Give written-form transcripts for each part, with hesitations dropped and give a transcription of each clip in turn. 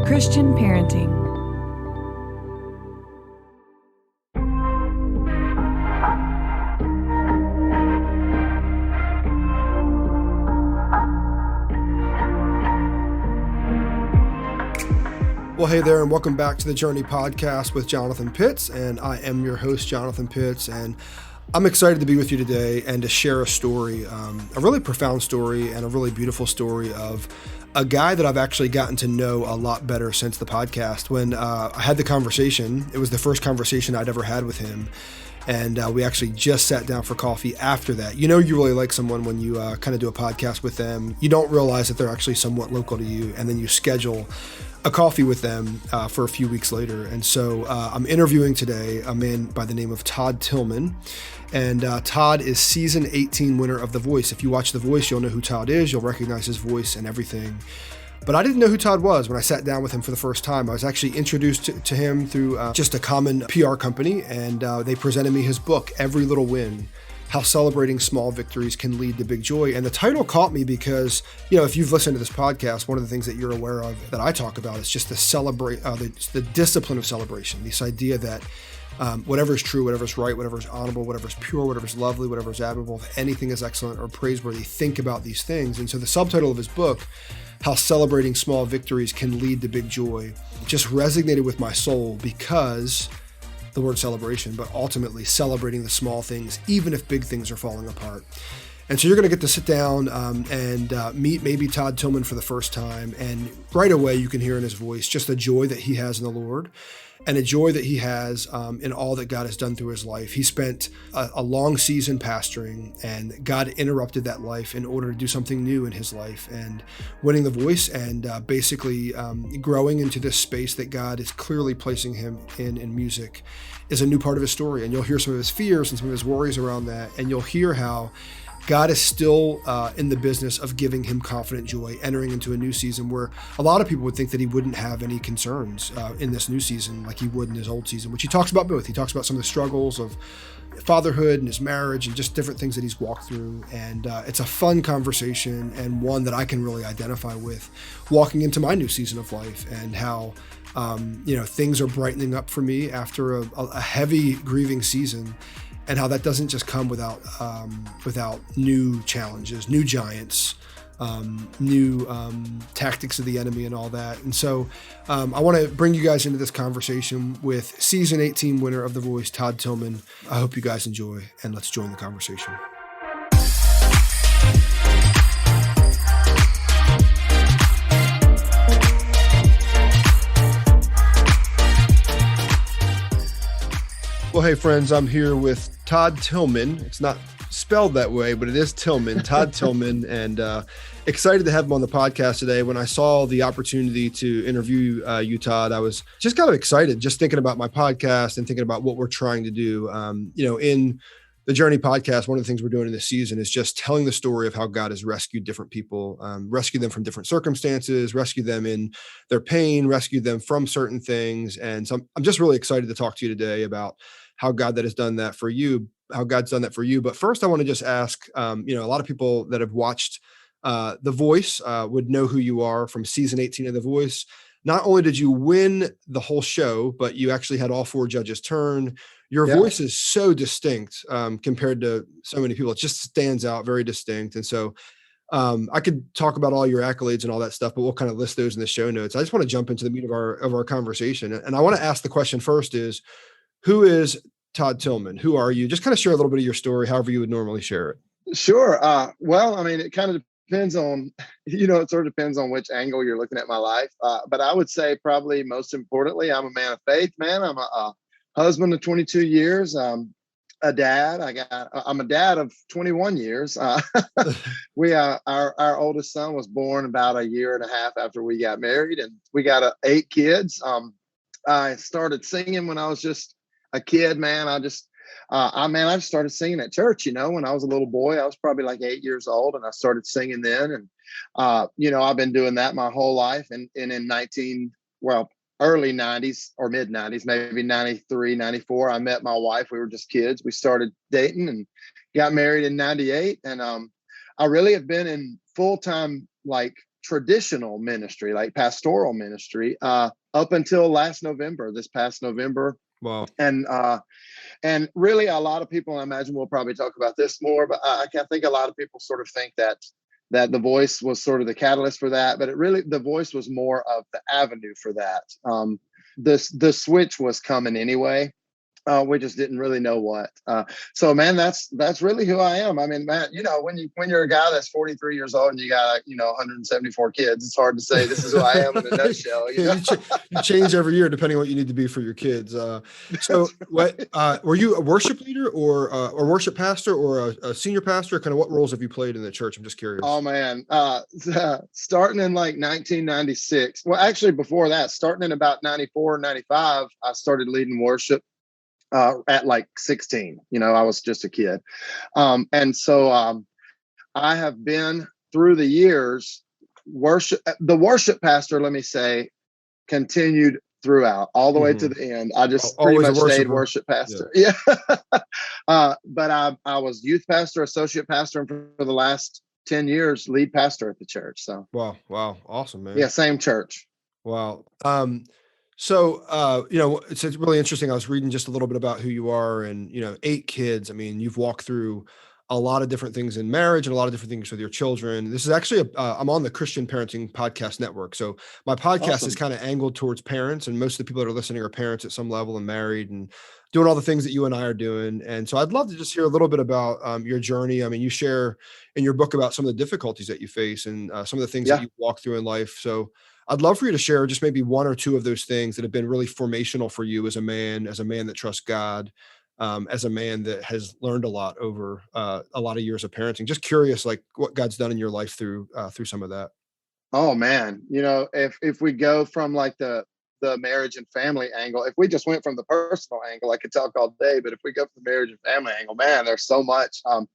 Christian Parenting. Well, hey there, and welcome back to the Journey Podcast with Jonathan Pitts, and I am your host, Jonathan Pitts, and I'm excited to be with you today and to share a story, a really profound story and a really beautiful story of a guy that I've actually gotten to know a lot better since the podcast. When I had the conversation, it was the first conversation I'd ever had with him, and we actually just sat down for coffee after that. You know, you really like someone when you kind of do a podcast with them. You don't realize that they're actually somewhat local to you, and then you schedule a coffee with them for a few weeks later. And so I'm interviewing today a man by the name of Todd Tilghman. And Todd is season 18 winner of The Voice. If you watch The Voice, you'll know who Todd is. You'll recognize his voice and everything. But I didn't know who Todd was when I sat down with him for the first time. I was actually introduced to him through just a common PR company, and they presented me his book, Every Little Win: How Celebrating Small Victories Can Lead to Big Joy. And the title caught me because, you know, if you've listened to this podcast, one of the things that you're aware of that I talk about is just the discipline of celebration. This idea that whatever is true, whatever is right, whatever is honorable, whatever is pure, whatever is lovely, whatever is admirable, if anything is excellent or praiseworthy, think about these things. And so the subtitle of his book, How Celebrating Small Victories Can Lead to Big Joy, just resonated with my soul because the word celebration, but ultimately celebrating the small things, even if big things are falling apart. And so you're going to get to sit down and meet maybe Todd Tilghman for the first time. And right away, you can hear in his voice just the joy that he has in the Lord and a joy that he has in all that God has done through his life. He spent a long season pastoring, and God interrupted that life in order to do something new in his life, and winning The Voice and basically growing into this space that God is clearly placing him in music is a new part of his story. And you'll hear some of his fears and some of his worries around that, and you'll hear how God is still in the business of giving him confident joy, entering into a new season where a lot of people would think that he wouldn't have any concerns in this new season like he would in his old season, which he talks about both. He talks about some of the struggles of fatherhood and his marriage and just different things that he's walked through. And it's a fun conversation, and one that I can really identify with walking into my new season of life, and how things are brightening up for me after a heavy grieving season, and how that doesn't just come without new challenges, new giants, new tactics of the enemy and all that. And so I want to bring you guys into this conversation with season 18 winner of The Voice, Todd Tilghman. I hope you guys enjoy, and let's join the conversation. Well, hey friends, I'm here with Todd Tilghman. It's not spelled that way, but it is Tilghman, Todd Tilghman, and excited to have him on the podcast today. When I saw the opportunity to interview you, Todd, I was just kind of excited, just thinking about my podcast and thinking about what we're trying to do. In the Journey podcast, one of the things we're doing in this season is just telling the story of how God has rescued different people, rescued them from different circumstances, rescued them in their pain, rescued them from certain things. And so I'm just really excited to talk to you today about how God has done that for you, how God's done that for you. But first, I want to just ask, a lot of people that have watched The Voice would know who you are from season 18 of The Voice. Not only did you win the whole show, but you actually had all 4 judges turn. Your voice is so distinct compared to so many people. It just stands out, very distinct. And so I could talk about all your accolades and all that stuff, but we'll kind of list those in the show notes. I just want to jump into the meat of our conversation. And I want to ask the question first is, who is Todd Tilghman? Who are you? Just kind of share a little bit of your story, however you would normally share it. Sure. Well, I mean, it kind of depends on, it sort of depends on which angle you're looking at my life. But I would say probably most importantly, I'm a man of faith, man. I'm a husband of 22 years. A dad. I'm a dad of 21 years. Our oldest son was born about a year and a half after we got married, and we got 8 kids. I started singing when I was just a kid, man. I just started singing at church, when I was a little boy. I was probably like 8 years old, and I started singing then. And, I've been doing that my whole life. And in early 90s or mid 90s, maybe 93, 94, I met my wife. We were just kids. We started dating and got married in 98. And I really have been in full-time, like traditional ministry, like pastoral ministry, up until this past November. Wow. And really, a lot of people, I imagine we'll probably talk about this more, but I think a lot of people sort of think that the voice was sort of the catalyst for that, but the voice was more of the avenue for that. The switch was coming anyway. We just didn't really know what. So, man, that's really who I am. I mean, man, when you're a guy that's 43 years old and you got 174 kids, it's hard to say this is who I am in a nutshell. You change every year depending on what you need to be for your kids. So, what were you a worship leader or a worship pastor or a senior pastor? Kind of what roles have you played in the church? I'm just curious. Oh man, starting in like 1996. Well, actually, before that, starting in about 94, 95, I started leading worship. At like 16, I was just a kid. And so I have been through the years, the worship pastor, let me say, continued throughout all the way to the end. I just pretty much stayed worship pastor. Yeah. But I was youth pastor, associate pastor, and for the last 10 years, lead pastor at the church. So wow. Awesome, man. Yeah, same church. Wow. So, it's really interesting. I was reading just a little bit about who you are and, 8 kids. I mean, you've walked through a lot of different things in marriage and a lot of different things with your children. This is actually, I'm on the Christian Parenting Podcast Network. So my podcast is kind of angled towards parents, and most of the people that are listening are parents at some level and married and doing all the things that you and I are doing. And so I'd love to just hear a little bit about your journey. I mean, you share in your book about some of the difficulties that you face and some of the things that you walk through in life. So I'd love for you to share just maybe 1 or 2 of those things that have been really formational for you as a man that trusts God, as a man that has learned a lot over a lot of years of parenting. Just curious, like what God's done in your life through some of that. Oh man, if we go from like the marriage and family angle, if we just went from the personal angle, I could talk all day. But if we go from the marriage and family angle, man, there's so much. I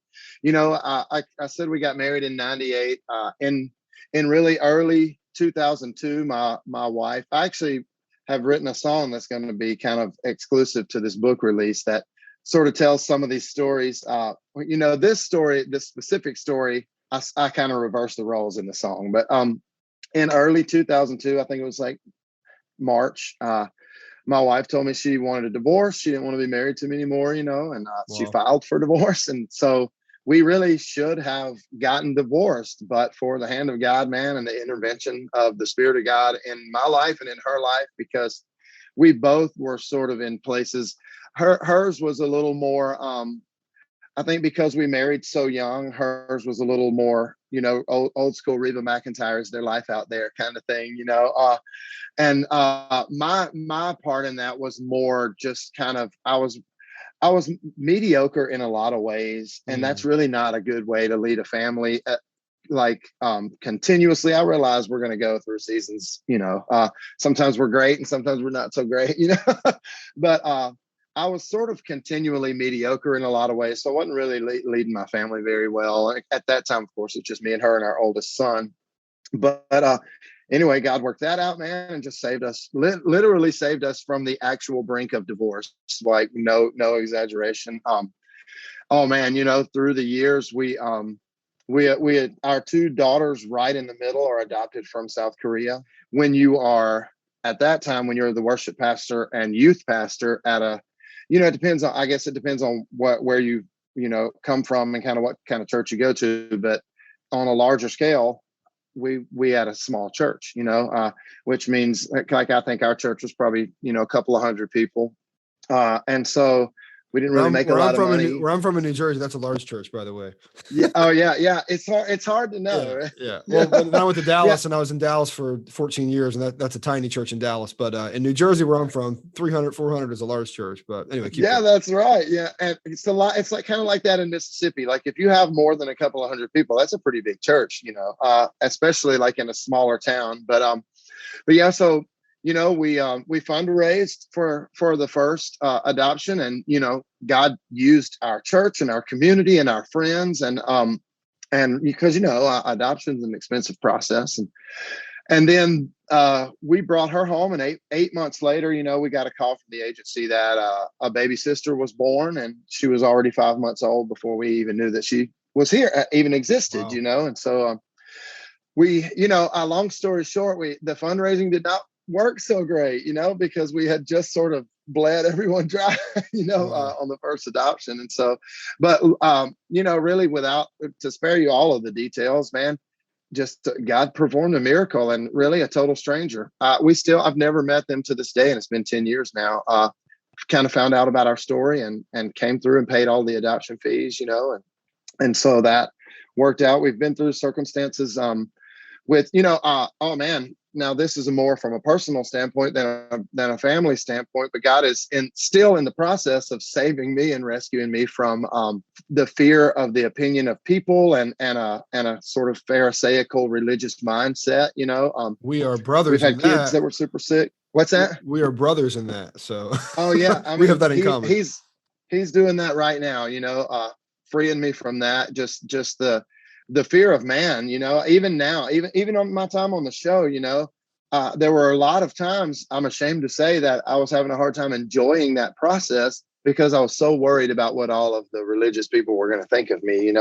said we got married in '98. In really early 2002, my wife, I actually have written a song that's going to be kind of exclusive to this book release that sort of tells some of these stories. This specific story, I kind of reversed the roles in the song. But in early 2002, I think it was like March, my wife told me she wanted a divorce. She didn't want to be married to me anymore, and she filed for divorce. And so we really should have gotten divorced, but for the hand of God, man, and the intervention of the Spirit of God in my life and in her life, because we both were sort of in places. Hers was a little more, I think because we married so young, hers was a little more, old school Reba McEntire's Their Life Out There kind of thing, and my part in that was more just kind of, I was mediocre in a lot of ways, and that's really not a good way to lead a family. Continuously, I realize we're going to go through seasons, sometimes we're great and sometimes we're not so great, but I was sort of continually mediocre in a lot of ways. So I wasn't really leading my family very well. At that time, of course, it's just me and her and our oldest son. But anyway, God worked that out, man, and just saved us, literally saved us from the actual brink of divorce. Like no exaggeration. Oh man, through the years, we had our 2 daughters right in the middle are adopted from South Korea. When you are at that time, when you're the worship pastor and youth pastor at a, it depends on, I guess it depends on where you come from and kind of what kind of church you go to. But on a larger scale, we had a small church, which means like I think our church was probably, a couple of hundred people. And so we didn't really make a lot of money. Where I'm from in New Jersey, that's a large church, by the way. Yeah. Oh yeah. It's hard to know. Yeah. Well, when I went to Dallas, and I was in Dallas for 14 years, and that's a tiny church in Dallas. But in New Jersey, where I'm from, 300, 400 is a large church. But anyway, that's right. Yeah, and it's a lot. It's like kind of like that in Mississippi. Like if you have more than a couple of hundred people, that's a pretty big church. Especially like in a smaller town. But yeah. So we fundraised for the first adoption, and God used our church and our community and our friends, and because adoption is an expensive process, and then we brought her home, and eight months later, we got a call from the agency that a baby sister was born, and she was already 5 months old before we even knew that she was here, even existed. Wow. And so a long story short, the fundraising did not work so great, because we had just sort of bled everyone dry, Wow. on the first adoption. And so, but, really without to spare you all of the details, man, just God performed a miracle, and really a total stranger. I've never met them to this day, and it's been 10 years now. Kind of found out about our story and came through and paid all the adoption fees, and so that worked out. We've been through circumstances, with, oh man, now this is more from a personal standpoint than a family standpoint, but God is still in the process of saving me and rescuing me from the fear of the opinion of people and a sort of Pharisaical religious mindset. We are We've brothers in had kids that. that were super sick. What's that? We are brothers in that. So Oh yeah, I we have mean that in common. he's doing that right now. Freeing me from that. Just the fear of man. Even now, even on my time on the show, there were a lot of times I'm ashamed to say that I was having a hard time enjoying that process because I was so worried about what all of the religious people were going to think of me.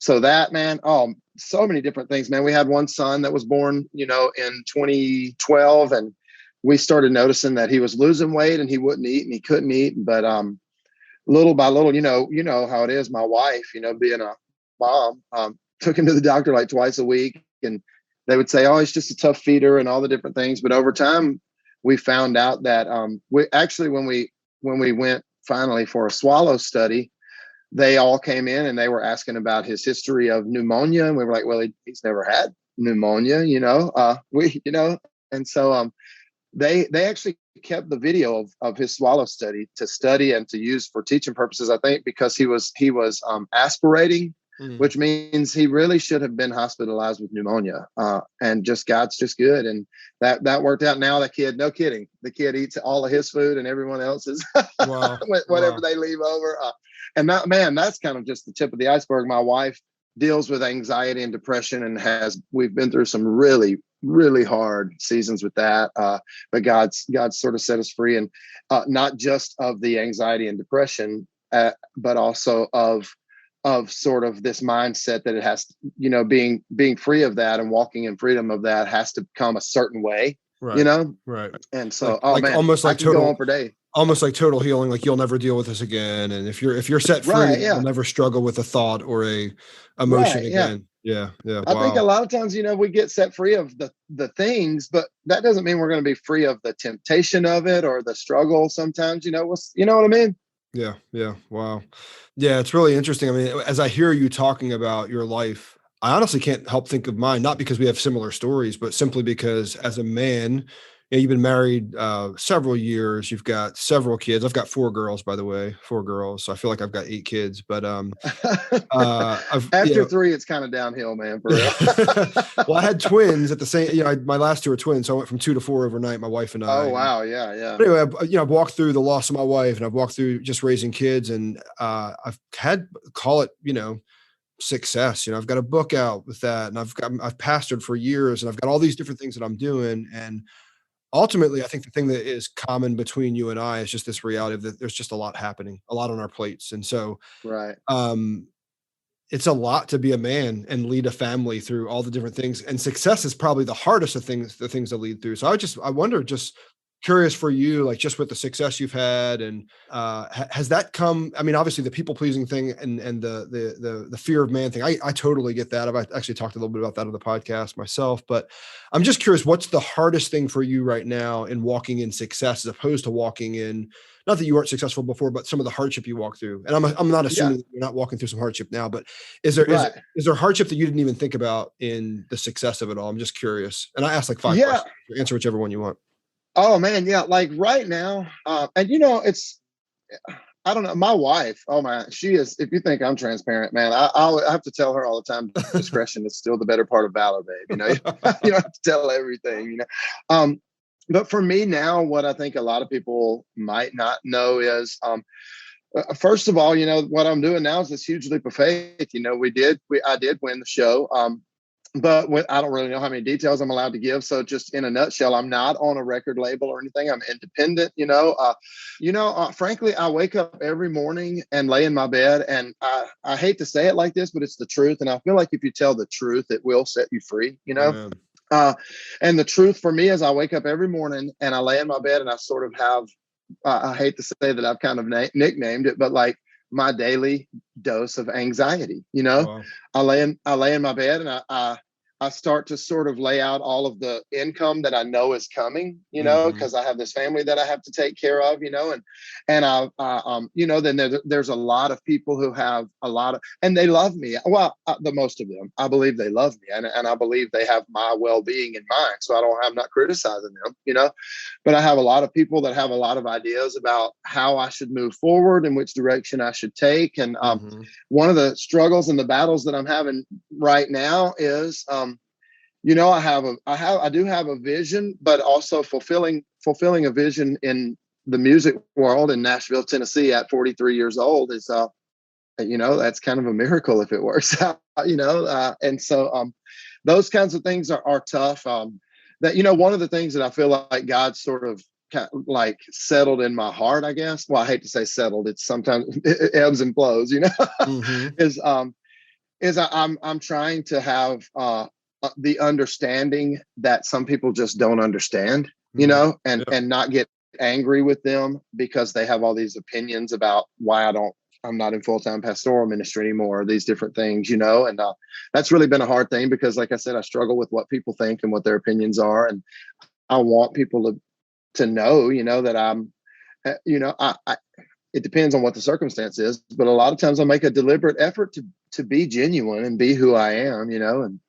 So that, man, so many different things, man. We had one son that was born, in 2012, and we started noticing that he was losing weight and he wouldn't eat and he couldn't eat. But little by little, you know how it is. My wife, being a mom, took him to the doctor like twice a week, and they would say, "Oh, he's just a tough feeder," and all the different things. But over time, we found out that we actually, when we went finally for a swallow study, they all came in and they were asking about his history of pneumonia, and we were like, "Well, he's never had pneumonia," and so they actually kept the video of his swallow study and to use for teaching purposes, I think, because he was aspirating, which means he really should have been hospitalized with pneumonia. And just God's just good, and that worked out. Now the kid, no kidding, the kid eats all of his food and everyone else's, Wow. whatever Wow. they leave over. And that, man, that's kind of just the tip of the iceberg. My wife deals with anxiety and depression, and we've been through some really, really hard seasons with that. But God's sort of set us free, and not just of the anxiety and depression, but also of sort of this mindset that it has, being free of that and walking in freedom of that has to come a certain way, Right. Right. And so, Like man, almost I like can go total, on for days. almost like total healing. Like you'll never deal with this again. And if you're set free, Right. Yeah. you'll never struggle with a thought or a emotion Right. Yeah. again. Yeah. Yeah. I think a Wow. lot of times, we get set free of the things, but that doesn't mean we're going to be free of the temptation of it or the struggle. Sometimes, you know what I mean? Yeah. Yeah. Wow. Yeah. It's really interesting. I mean, as I hear you talking about your life, I honestly can't help think of mine, not because we have similar stories, but simply because as a man, you've been married several years. You've got several kids. I've got 4 girls, by the way, 4 girls. So I feel like I've got 8 kids, but I've, After 3, it's kind of downhill, man, for real. well, I had twins at the same, my last 2 are twins. So I went from 2 to 4 overnight, my wife and Oh, I. wow. Yeah. Yeah. But anyway, I've walked through the loss of my wife, and I've walked through just raising kids, and I've had, call it, success. I've got a book out with that, and I've pastored for years, and I've got all these different things that I'm doing. And ultimately, I think the thing that is common between you and I is just this reality of that there's just a lot happening, a lot on our plates. And so, Right. it's a lot to be a man and lead a family through all the different things. And success is probably the hardest of things, the things to lead through. So I wonder, just curious for you, like just with the success you've had, and has that come? I mean, obviously the people pleasing thing and the fear of man thing. I totally get that. I've actually talked a little bit about that on the podcast myself, but I'm just curious, what's the hardest thing for you right now in walking in success as opposed to walking in, not that you weren't successful before, but some of the hardship you walk through? And I'm not Yeah. assuming you're not walking through some hardship now, but is there Right. is there hardship that you didn't even think about in the success of it all? I'm just curious. And I asked like 5 Yeah. questions. Answer whichever one you want. Oh man. Yeah. Like right now, and I don't know. My wife, oh man, she is. If you think I'm transparent, man, I have to tell her all the time. Discretion is still the better part of valor, babe. You don't have to tell everything. But for me now, what I think a lot of people might not know is, first of all, what I'm doing now is this huge leap of faith. I did win the show. I don't really know how many details I'm allowed to give. So just in a nutshell, I'm not on a record label or anything. I'm independent, frankly, I wake up every morning and lay in my bed, and I hate to say it like this, but it's the truth. And I feel like if you tell the truth, it will set you free, Amen. uh, and the truth for me is I wake up every morning and I lay in my bed and I sort of have, I hate to say that I've kind of nicknamed it, but like my daily dose of anxiety. Wow. I lay in my bed and I start to sort of lay out all of the income that I know is coming, Mm-hmm. because I have this family that I have to take care of, then there's a lot of people who have a lot of, and they love me. Well, the most of them, I believe they love me, and I believe they have my well-being in mind. So I'm not criticizing them, but I have a lot of people that have a lot of ideas about how I should move forward and which direction I should take. And Mm-hmm. one of the struggles and the battles that I'm having right now is, I do have a vision, but also fulfilling a vision in the music world in Nashville, Tennessee at 43 years old is, that's kind of a miracle if it works out, and so those kinds of things are tough. One of the things that I feel like God sort of like settled in my heart, I guess. Well, I hate to say settled. It's sometimes it ebbs and flows, Mm-hmm. I'm trying to have the understanding that some people just don't understand, Mm-hmm. Yeah. and not get angry with them because they have all these opinions about why I'm not in full-time pastoral ministry anymore, or these different things, and that's really been a hard thing because, like I said, I struggle with what people think and what their opinions are. And I want people to know, that I'm, it depends on what the circumstance is, but a lot of times I make a deliberate effort to be genuine and be who I am, and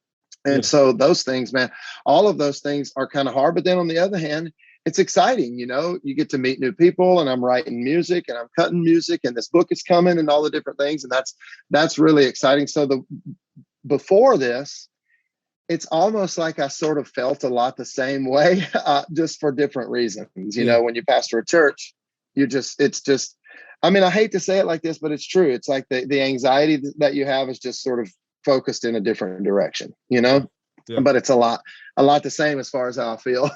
Yeah. so those things, man, all of those things are kind of hard. But then on the other hand, it's exciting, you get to meet new people, and I'm writing music and I'm cutting music, and this book is coming and all the different things. And that's really exciting. So before this, it's almost like I sort of felt a lot the same way, just for different reasons. Yeah. When you pastor a church, it's just, I mean, I hate to say it like this, but it's true. It's like the anxiety that you have is just sort of focused in a different direction, Yeah. Yeah. but it's a lot the same as far as how I feel.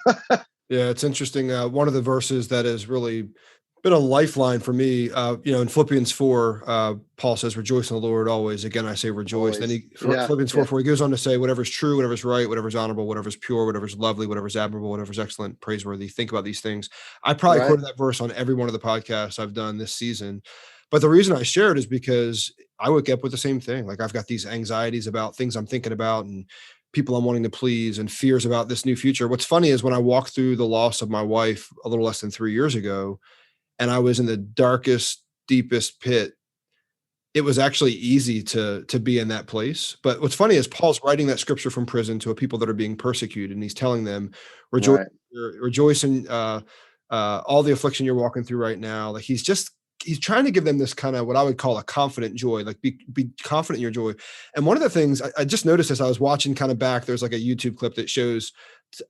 Yeah, it's interesting. One of the verses that has really been a lifeline for me, in Philippians 4, Paul says, rejoice in the Lord always. Again, I say rejoice. Then Always. Yeah. Philippians 4, Yeah. 4, he goes on to say, whatever's true, whatever's right, whatever's honorable, whatever's pure, whatever's lovely, whatever's admirable, whatever's excellent, praiseworthy. Think about these things. I probably Right. quoted that verse on every one of the podcasts I've done this season. But the reason I share it is because I wake up with the same thing. Like I've got these anxieties about things I'm thinking about and people I'm wanting to please and fears about this new future. What's funny is when I walked through the loss of my wife a little less than 3 years ago, and I was in the darkest, deepest pit, it was actually easy to be in that place. But what's funny is Paul's writing that scripture from prison to a people that are being persecuted, and he's telling them, rejoice, Right. rejoice in all the affliction you're walking through right now. Like he's trying to give them this kind of what I would call a confident joy, like be confident in your joy. And one of the things I just noticed as I was watching kind of back, there's like a YouTube clip that shows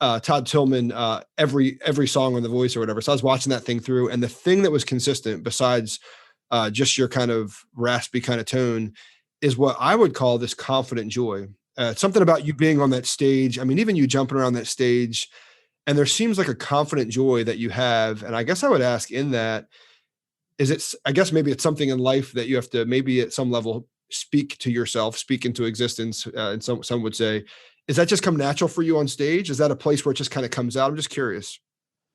Todd Tilghman, every song on The Voice or whatever. So I was watching that thing through, and the thing that was consistent besides just your kind of raspy kind of tone is what I would call this confident joy. Something about you being on that stage. I mean, even you jumping around that stage, and there seems like a confident joy that you have. And I guess I would ask in that, I guess maybe it's something in life that you have to maybe at some level speak to yourself, speak into existence. And some would say, is that just come natural for you on stage? Is that a place where it just kind of comes out? I'm just curious.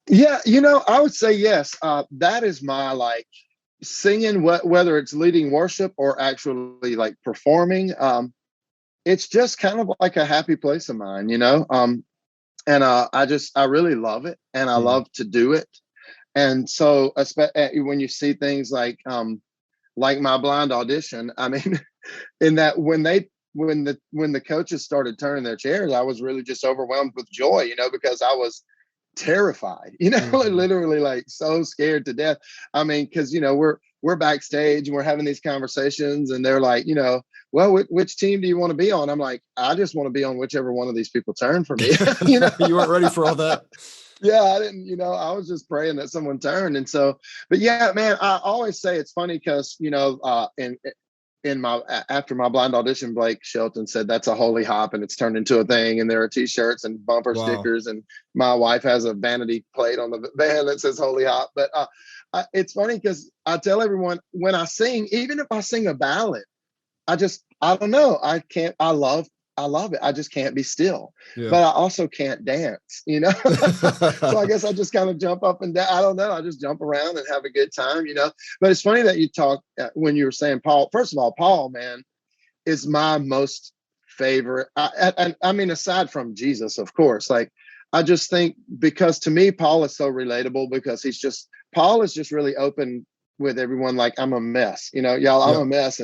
Yeah. I would say yes. That is my like singing, whether it's leading worship or actually like performing. It's just kind of like a happy place of mine, and I really love it, and I Mm. love to do it. And so when you see things like my blind audition, I mean, in that when the coaches started turning their chairs, I was really just overwhelmed with joy, because I was terrified, Mhm. literally like so scared to death. I mean, because we're backstage and we're having these conversations, and they're like, well, which team do you want to be on? I'm like, I just want to be on whichever one of these people turn for me. You weren't ready for all that. Yeah, I didn't, I was just praying that someone turned. And so, but yeah, man, I always say it's funny because, and after my blind audition, Blake Shelton said that's a holy hop, and it's turned into a thing. And there are T-shirts and bumper Wow. stickers, and my wife has a vanity plate on the van that says holy hop. But it's funny because I tell everyone when I sing, even if I sing a ballad, I don't know. I love it. I just can't be still, Yeah. but I also can't dance, So I guess I just kind of jump up and down. I don't know. I just jump around and have a good time, but it's funny that you talk when you were saying Paul. First of all, Paul, man, is my most favorite. I mean, aside from Jesus, of course, like I just think because to me, Paul is so relatable because Paul is just really open with everyone. Like I'm a mess, y'all, I'm a mess.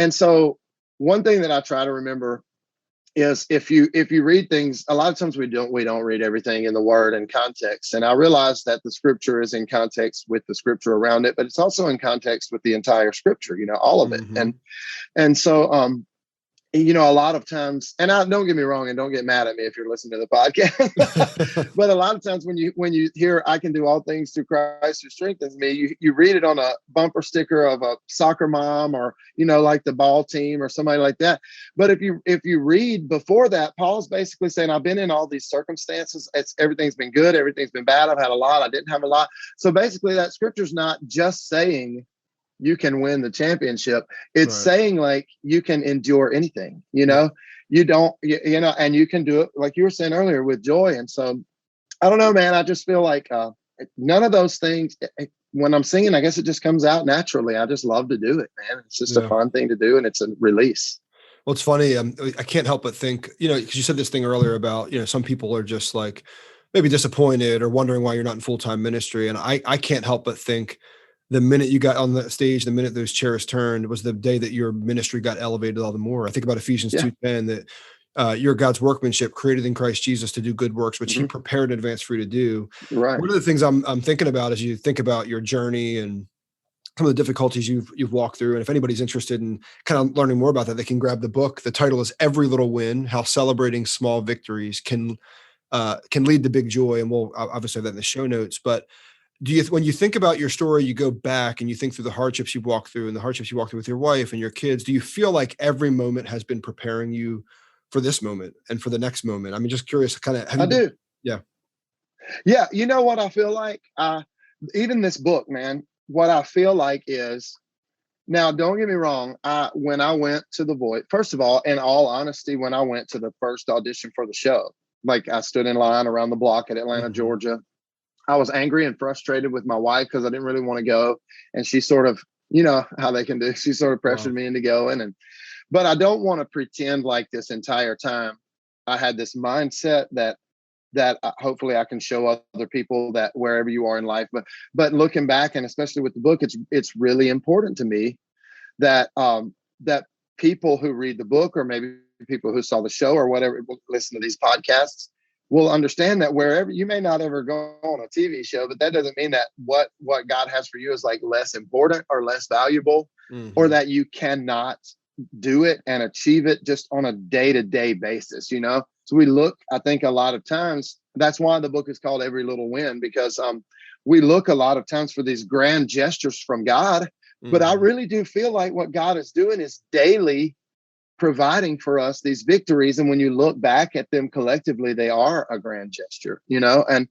And so one thing that I try to remember is if you read things, a lot of times we don't read everything in the word and context. And I realize that the scripture is in context with the scripture around it, but it's also in context with the entire scripture, all of it. And so a lot of times, and don't get me wrong, and don't get mad at me if you're listening to the podcast, but a lot of times when you hear I can do all things through Christ who strengthens me, you read it on a bumper sticker of a soccer mom or like the ball team or somebody like that. But if you read before that, Paul's basically saying I've been in all these circumstances. Everything's been good, everything's been bad. I've had a lot, I didn't have a lot. So basically that scripture's not just saying you can win the championship. It's saying like you can endure anything, you don't, and you can do it like you were saying earlier with joy. And so I don't know, man, I just feel like none of those things when I'm singing, I guess it just comes out naturally. I just love to do it, man. It's just a fun thing to do. And it's a release. Well, it's funny. I can't help but think, because you said this thing earlier about, some people are just like maybe disappointed or wondering why you're not in full-time ministry. And I can't help but think, the minute you got on the stage, the minute those chairs turned was the day that your ministry got elevated all the more. I think about Ephesians 2:10 that you're God's workmanship created in Christ Jesus to do good works, which he prepared in advance for you to do. Right. One of the things I'm thinking about as you think about your journey and some of the difficulties you've walked through. And if anybody's interested in kind of learning more about that, they can grab the book. The title is Every Little Win, How Celebrating Small Victories Can Lead to Big Joy. And we'll obviously have that in the show notes, but when you think about your story, you go back and you think through the hardships you've walked through and the hardships you walked through with your wife and your kids, do you feel like every moment has been preparing you for this moment and for the next moment? I'm just curious, kind of. I do. Yeah. Yeah. You know what I feel like? Even this book, man, what I feel like is, now, don't get me wrong. When I went to The Voice, first of all, in all honesty, when I went to the first audition for the show, like I stood in line around the block at Atlanta, Georgia. I was angry and frustrated with my wife because I didn't really want to go. And she sort of, how they can do, she sort of pressured me into going. But I don't want to pretend like this entire time I had this mindset that hopefully I can show other people that wherever you are in life. But looking back, and especially with the book, it's really important to me that that people who read the book, or maybe people who saw the show or whatever, listen to these podcasts, will understand that wherever you may not ever go on a TV show, but that doesn't mean that what God has for you is like less important or less valuable, or that you cannot do it and achieve it just on a day-to-day basis, So we look, I think a lot of times, that's why the book is called Every Little Win, because we look a lot of times for these grand gestures from God, but I really do feel like what God is doing is daily providing for us these victories. And when you look back at them collectively, they are a grand gesture, and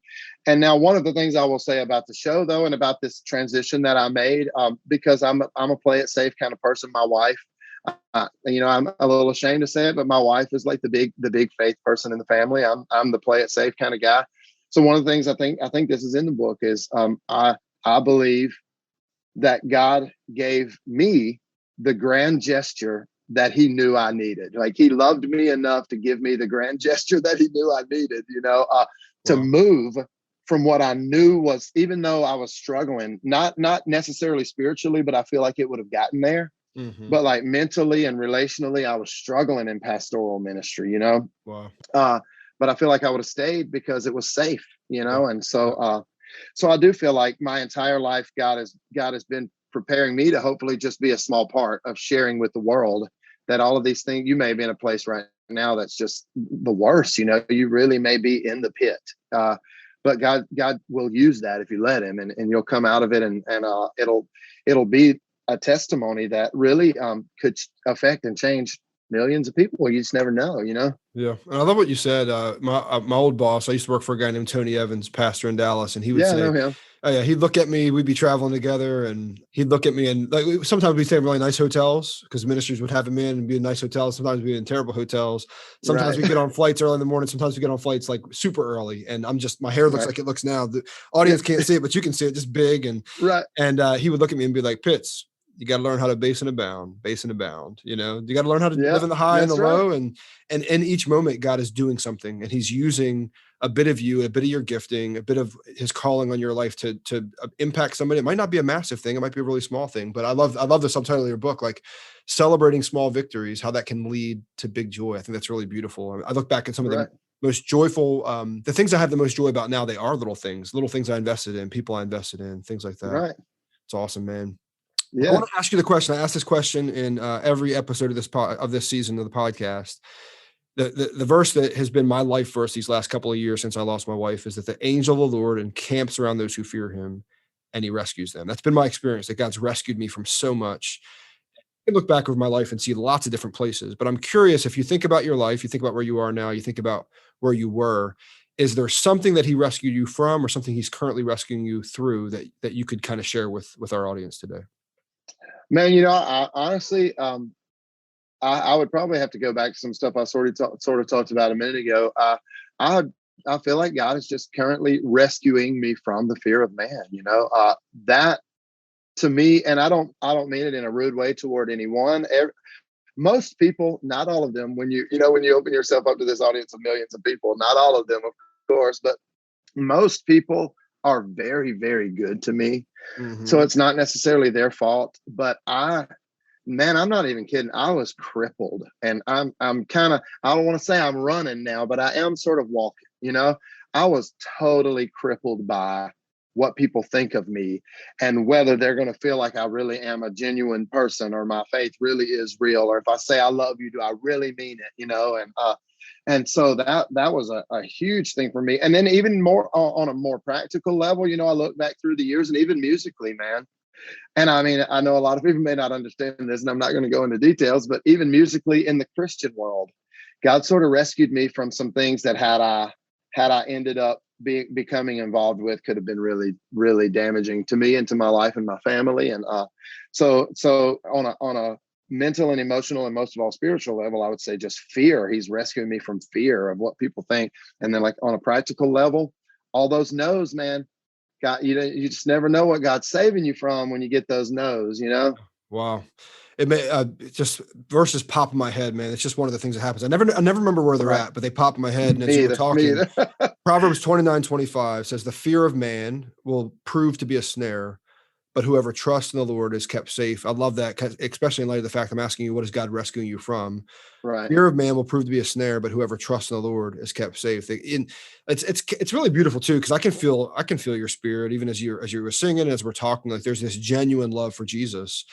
now one of the things I will say about the show though, and about this transition that I made, because I'm a play it safe kind of person. My wife, I'm a little ashamed to say it, but my wife is like the big faith person in the family. I'm the play it safe kind of guy. So one of the things I think this is in the book is, I believe that God gave me the grand gesture that he knew I needed. Like he loved me enough to give me the grand gesture that he knew I needed, to move from what I knew was, even though I was struggling, not necessarily spiritually, but I feel like it would have gotten there. But like mentally and relationally, I was struggling in pastoral ministry, Wow. But I feel like I would have stayed because it was safe, and so I do feel like my entire life, God has been preparing me to hopefully just be a small part of sharing with the world that all of these things, you may be in a place right now that's just the worst, you really may be in the pit. But God will use that if you let him, and you'll come out of it, and it'll be a testimony that really could affect and change millions of people. You just never know, you know? Yeah. And I love what you said. My old boss, I used to work for a guy named Tony Evans, pastor in Dallas, and he would Yeah, I know say, him. oh yeah, he'd look at me, we'd be traveling together, and he'd look at me, and like sometimes we'd stay in really nice hotels because ministers would have him in and be in nice hotels. Sometimes we'd be in terrible hotels. Sometimes Right. we get on flights early in the morning. Sometimes we get on flights like super early. And my hair looks Right. like it looks now. The Yeah. audience can't see it, but you can see it, just big. Right. And he would look at me and be like, Pitts, you got to learn how to base and abound. You know, you got to learn how to Yeah. live in the high and the That's right. low. And in each moment, God is doing something, and he's using a bit of you, a bit of your gifting, a bit of his calling on your life to impact somebody. It might not be a massive thing. It might be a really small thing, but I love the subtitle of your book, like celebrating small victories, how that can lead to big joy. I think that's really beautiful. I look back at some of the Right. most joyful, the things I have the most joy about now, they are little things I invested in, people I invested in, things like that. Right. It's awesome, man. I Yeah. want to ask you the question. I ask this question in every episode of this season of the podcast. The verse that has been my life verse these last couple of years since I lost my wife is that the angel of the Lord encamps around those who fear him, and he rescues them. That's been my experience, that God's rescued me from so much. I can look back over my life and see lots of different places, but I'm curious, if you think about your life, you think about where you are now, you think about where you were, is there something that he rescued you from, or something he's currently rescuing you through that you could kind of share with our audience today? Man, you know, I honestly, I would probably have to go back to some stuff I sort of talked about a minute ago. I I feel like God is just currently rescuing me from the fear of man. You know, that to me, and I don't mean it in a rude way toward anyone. Most people, not all of them, when you open yourself up to this audience of millions of people, not all of them, of course, but most people are very, very good to me. So Mm-hmm. it's not necessarily their fault, but man, I'm not even kidding. I was crippled, and I'm kind of, I don't want to say I'm running now, but I am sort of walking, you know. I was totally crippled by what people think of me and whether they're going to feel like I really am a genuine person or my faith really is real, or if I say I love you, do I really mean it, you know. And so that was a huge thing for me. And then even more on a more practical level, you know, I look back through the years and even musically, man. And I mean, I know a lot of people may not understand this, and I'm not going to go into details, but even musically in the Christian world, God sort of rescued me from some things that had I ended up becoming involved with could have been really, really damaging to me and to my life and my family. And so on a mental and emotional and most of all spiritual level, I would say just fear. He's rescuing me from fear of what people think. And then like on a practical level, all those no's, man. God, you just never know what God's saving you from when you get those no's, you know? Wow. It just verses pop in my head, man. It's just one of the things that happens. I never remember where they're Right. at, but they pop in my head. And as Me you were either. Me talking, either. Proverbs 29:25 says, the fear of man will prove to be a snare, but whoever trusts in the Lord is kept safe. I love that, especially in light of the fact I'm asking you, what is God rescuing you from? Right. Fear of man will prove to be a snare, but whoever trusts in the Lord is kept safe. It's really beautiful too, because I can feel your spirit even as you were singing, as we're talking. Like there's this genuine love for Jesus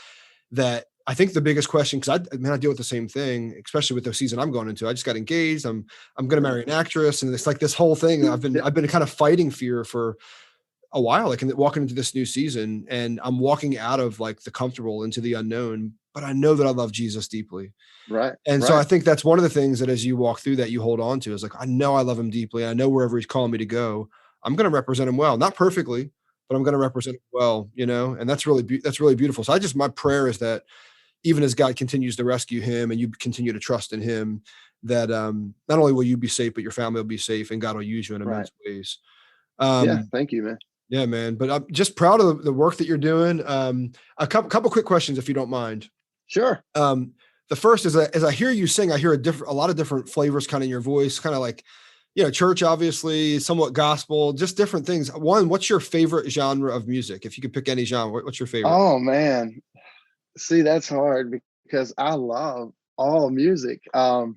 that I think the biggest question, because I deal with the same thing, especially with the season I'm going into. I just got engaged. I'm going to marry an actress, and it's like this whole thing. Yeah. I've been kind of fighting fear for a while, like walking into this new season, and I'm walking out of like the comfortable into the unknown. But I know that I love Jesus deeply. Right. And so I Right. think that's one of the things that as you walk through that, you hold on to, is like, I know I love him deeply. I know wherever he's calling me to go, I'm going to represent him well, not perfectly, but I'm going to represent him well, you know, and that's really beautiful. So my prayer is that even as God continues to rescue him and you continue to trust in him, that not only will you be safe, but your family will be safe, and God will use you in Right. immense ways. Yeah. Um, Thank you, man. yeah, man, but I'm just proud of the work that you're doing. A couple quick questions, if you don't mind. Sure. Um, the first is that as I hear you sing, I hear a lot of different flavors kind of in your voice, kind of like, church, obviously, somewhat gospel, just different things. One, what's your favorite genre of music? If you could pick any genre, what's your favorite? Oh man. See, that's hard because I love all music. Oh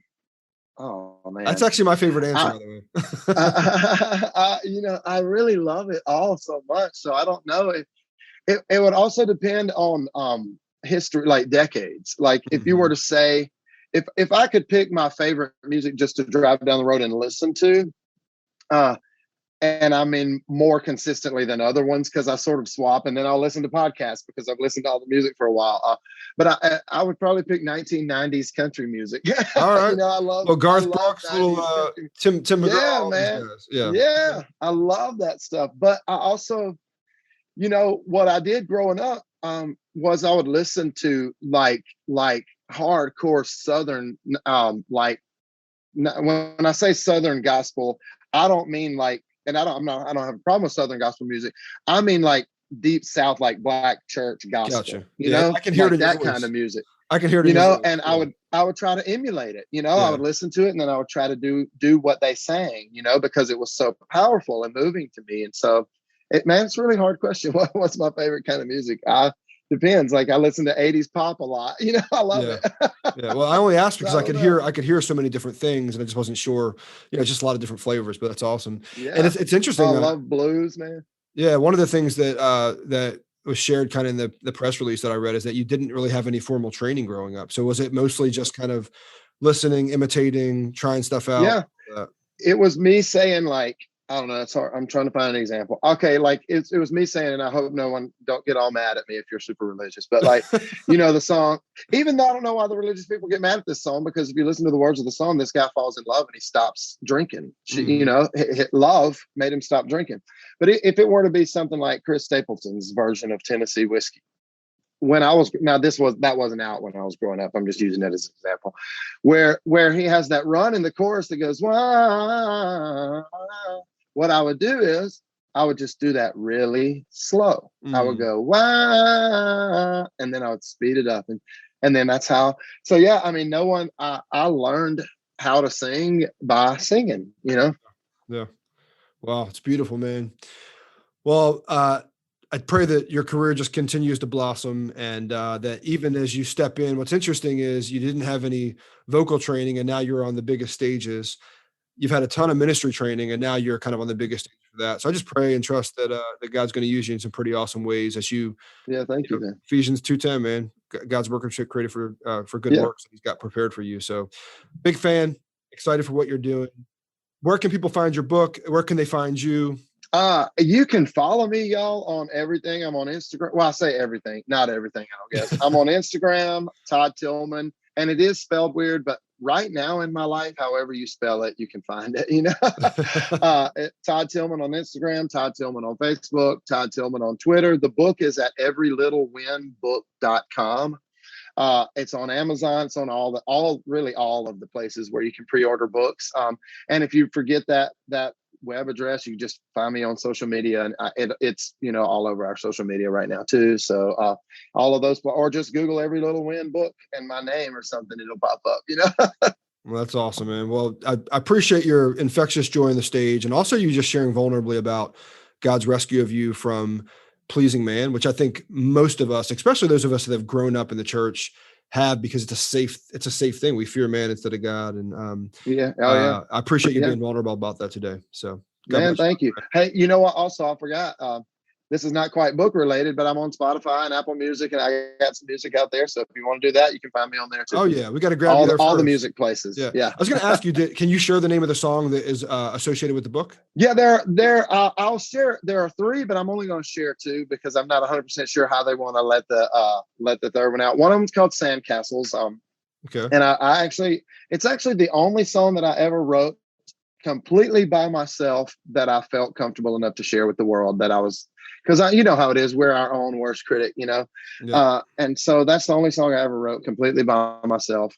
That's man. actually my favorite answer, I, by the way. I really love it all so much. So I don't know if it would also depend on history, like decades. Like if you were Mhm. to say, if I could pick my favorite music just to drive down the road and listen to, uh and I'm in more consistently than other ones because I sort of swap, and then I'll listen to podcasts because I've listened to all the music for a while. But I would probably pick 1990s country music. All right. Well, I Garth love Brooks, little 90s country. Tim McGraw, Yeah, all these man. guys. Yeah. Yeah, I love that stuff. But I also, what I did growing up was I would listen to like hardcore Southern, when I say Southern gospel, I don't mean like, and I don't have a problem with Southern gospel music. I mean like deep South, like black church gospel. Gotcha. You know, I can hear like it in your that voice. kind of music. I can hear it in your voice. And yeah. I would try to emulate it. I would listen to it, and then I would try to do what they sang. Because it was so powerful and moving to me. And so, it's a really hard question. What's my favorite kind of music? Depends. Like I listen to 80s pop a lot. I love it. Yeah. Well, I only asked because So I could hear so many different things, and I just wasn't sure. Just a lot of different flavors, but that's awesome. Yeah. And it's interesting. I love blues, man. Yeah. One of the things that was shared kind of in the press release that I read is that you didn't really have any formal training growing up. So was it mostly just kind of listening, imitating, trying stuff out? Yeah. It was me saying like, I don't know. It's hard. I'm trying to find an example. Okay. Like it was me saying, and I hope no one don't get all mad at me if you're super religious, but like, the song, even though I don't know why the religious people get mad at this song, because if you listen to the words of the song, this guy falls in love and he stops drinking. Love made him stop drinking. But if it were to be something like Chris Stapleton's version of Tennessee Whiskey, that wasn't out when I was growing up. I'm just using it as an example, where he has that run in the chorus that goes, wah. What I would do is I would just do that really slow. I would go, wah, and then I would speed it up. And then that's how, so yeah, I mean, I learned how to sing by singing, Yeah. Wow. It's beautiful, man. Well, I pray that your career just continues to blossom, and that even as you step in, what's interesting is you didn't have any vocal training, and now you're on the biggest stages. You've had a ton of ministry training, and now you're kind of on the biggest stage for that. So I just pray and trust that that God's going to use you in some pretty awesome ways as you. Yeah, thank you, man. Ephesians 2:10, man. God's workmanship created for good works that He's got prepared for you. So, big fan, excited for what you're doing. Where can people find your book? Where can they find you? You can follow me, y'all, on everything. I'm on Instagram. Well, I say everything, not everything, I guess. I'm on Instagram, Todd Tilghman, and it is spelled weird, but right now in my life, however you spell it, you can find it, Todd Tilghman on Instagram, Todd Tilghman on Facebook, Todd Tilghman on Twitter. The book is at everylittlewinbook.com. It's on Amazon. It's on all of the places where you can pre-order books. And if you forget that web address, you just find me on social media, and it's all over our social media right now too. So all of those, or just Google Every Little Win book and my name or something, it'll pop up. Well, that's awesome, man. Well, I appreciate your infectious joy on the stage, and also you just sharing vulnerably about God's rescue of you from pleasing man, which I think most of us, especially those of us that have grown up in the church, have, because it's a safe thing. We fear man instead of God. And I appreciate you being vulnerable about that today. So man, thank you. Hey, you know what? Also, I forgot, this is not quite book related, but I'm on Spotify and Apple Music, and I got some music out there. So if you want to do that, you can find me on there too. Oh yeah. We got to grab you there all first. The music places. Yeah. I was going to ask you, can you share the name of the song that is associated with the book? Yeah, I'll share. There are 3, but I'm only going to share 2 because I'm not 100% sure how they want to let the third one out. One of them's called Sandcastles. Okay. And it's actually the only song that I ever wrote completely by myself that I felt comfortable enough to share with the world, because you know how it is. We're our own worst critic, Yeah. And so that's the only song I ever wrote completely by myself.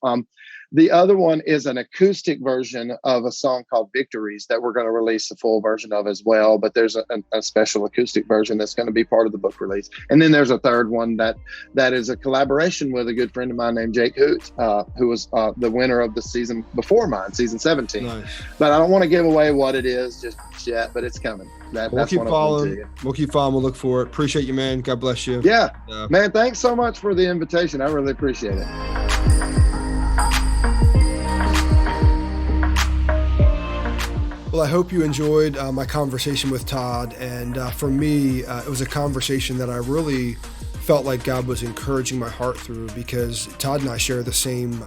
The other one is an acoustic version of a song called Victories that we're going to release a full version of as well. But there's a special acoustic version that's going to be part of the book release. And then there's a third one that is a collaboration with a good friend of mine named Jake Hoot, who was the winner of the season before mine, season 17. Nice. But I don't want to give away what it is just yet, but it's coming. We'll keep following. We'll keep following. We'll look for it. Appreciate you, man. God bless you. Yeah. Man, thanks so much for the invitation. I really appreciate it. Well, I hope you enjoyed my conversation with Todd. And for me, it was a conversation that I really felt like God was encouraging my heart through, because Todd and I share the same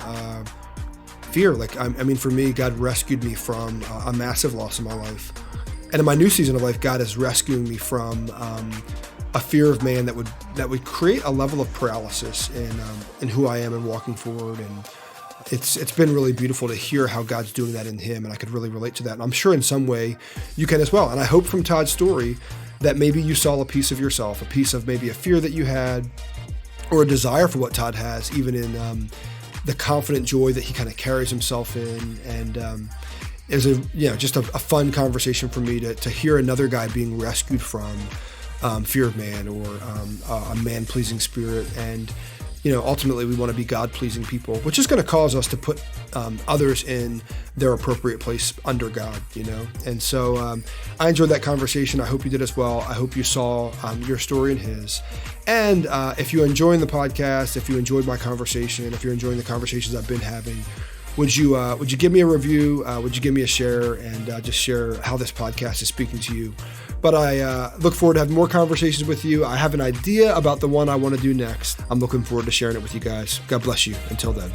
fear. Like, I mean, for me, God rescued me from a massive loss in my life. And in my new season of life, God is rescuing me from a fear of man that would create a level of paralysis in who I am and walking forward. And it's been really beautiful to hear how God's doing that in him, and I could really relate to that. And I'm sure in some way you can as well. And I hope from Todd's story that maybe you saw a piece of yourself, a piece of maybe a fear that you had, or a desire for what Todd has, even in the confident joy that he kind of carries himself in. And is just a fun conversation for me to hear another guy being rescued from fear of man or a man-pleasing spirit. And ultimately we want to be God-pleasing people, which is going to cause us to put others in their appropriate place under God, And so I enjoyed that conversation. I hope you did as well. I hope you saw your story and his. And if you're enjoying the podcast, if you enjoyed my conversation, if you're enjoying the conversations I've been having, would you give me a review? Would you give me a share and just share how this podcast is speaking to you? But I look forward to having more conversations with you. I have an idea about the one I want to do next. I'm looking forward to sharing it with you guys. God bless you. Until then.